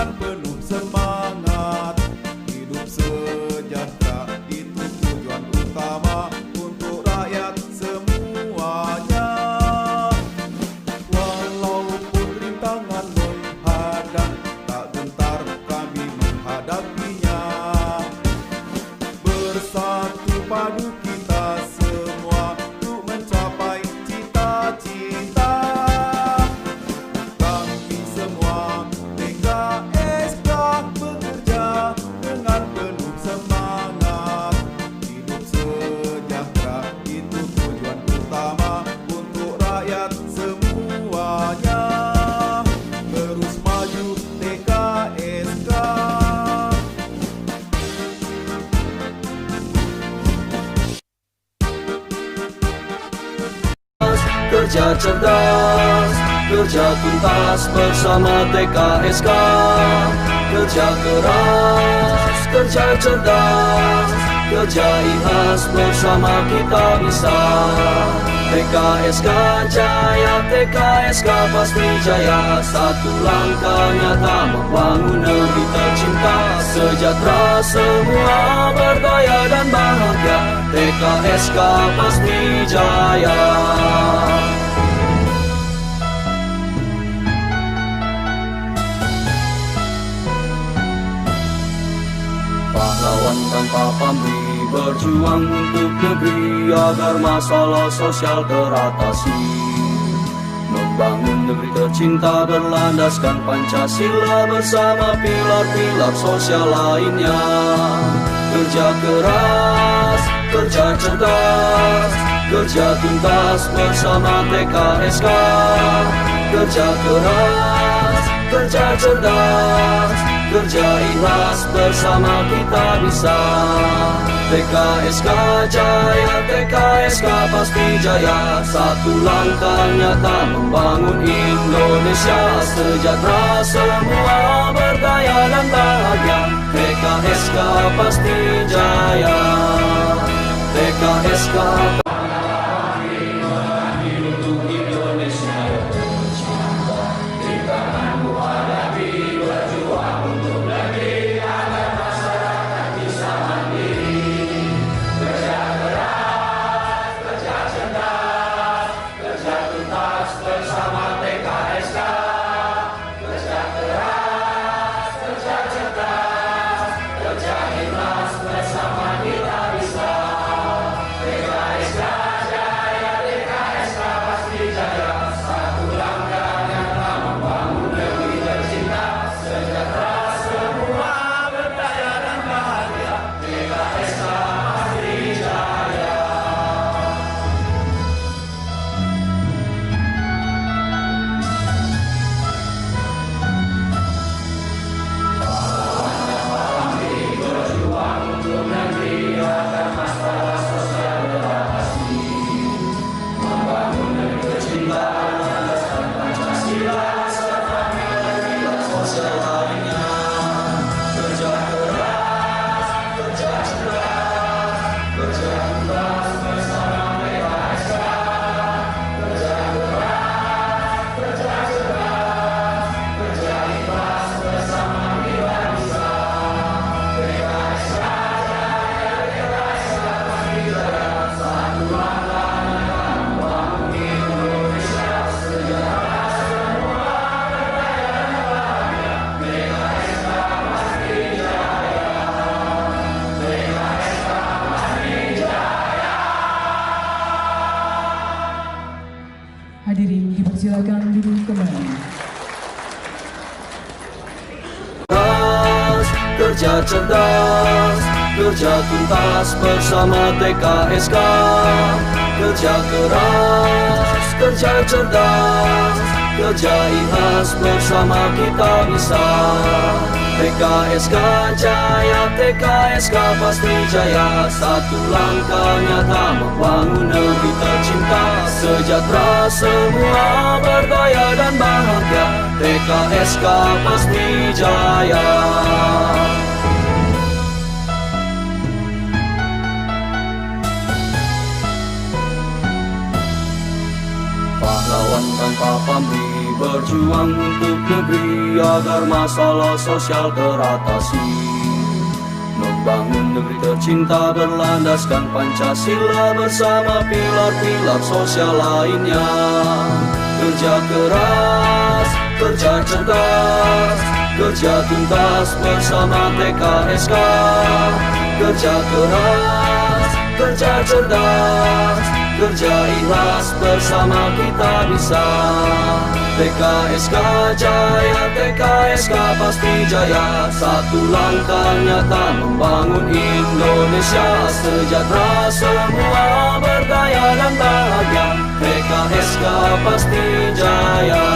dengan penuh semangat. Hidup sejahtera itu tujuan utama untuk rakyat semuanya. Walaupun rintangan menghadang, tak gentar kami menghadapinya. Bersatu padu kita semua untuk mencapai cita-cita. Kami semua TKSK bekerja dengan penuh semangat. Hidup sejahtera itu tujuan utama untuk rakyat semuanya. Terus maju TKSK. Kerja cerdas, kerja tuntas bersama TKSK. Kerja keras, kerja cerdas, kerja ikhlas bersama kita bisa. TKSK jaya, TKSK pasti jaya. Satu langkah nyata membangun negeri tercinta. Sejahtera semua berdaya dan bahagia. TKSK pasti jaya. Pahlawan tanpa pamrih berjuang untuk negeri agar masalah sosial teratasi. Membangun negeri tercinta berlandaskan Pancasila bersama pilar-pilar sosial lainnya. Kerja keras, kerja cerdas, kerja tuntas bersama TKSK. Kerja keras, kerja cerdas, kerja ikhlas bersama kita bisa. TKSK jaya, TKSK pasti jaya. Satu langkah nyata membangun Indonesia. Sejahtera semua berdaya dan bahagia. TKSK pasti jaya. TKSK Hadirin dipersilakan duduk kembali. Kerja cerdas, kerja tuntas bersama TKSK. Kerja keras, kerja cerdas, kerja ikhlas bersama kita bisa. TKSK jaya, TKSK pasti jaya. Satu langkah nyata membangun negeri tercinta. Sejahtera semua berdaya dan bahagia. TKSK pasti jaya. Pahlawan tanpa pamrih berjuang untuk negeri agar masalah sosial teratasi. Membangun negeri tercinta berlandaskan Pancasila bersama pilar-pilar sosial lainnya. Kerja keras, kerja cerdas, kerja tuntas bersama TKSK. Kerja keras, kerja cerdas, kerja ikhlas bersama kita bisa. TKSK jaya, TKSK pasti jaya. Satu langkah nyata membangun Indonesia sejahtera, semua berdaya dan bahagia. TKSK pasti jaya.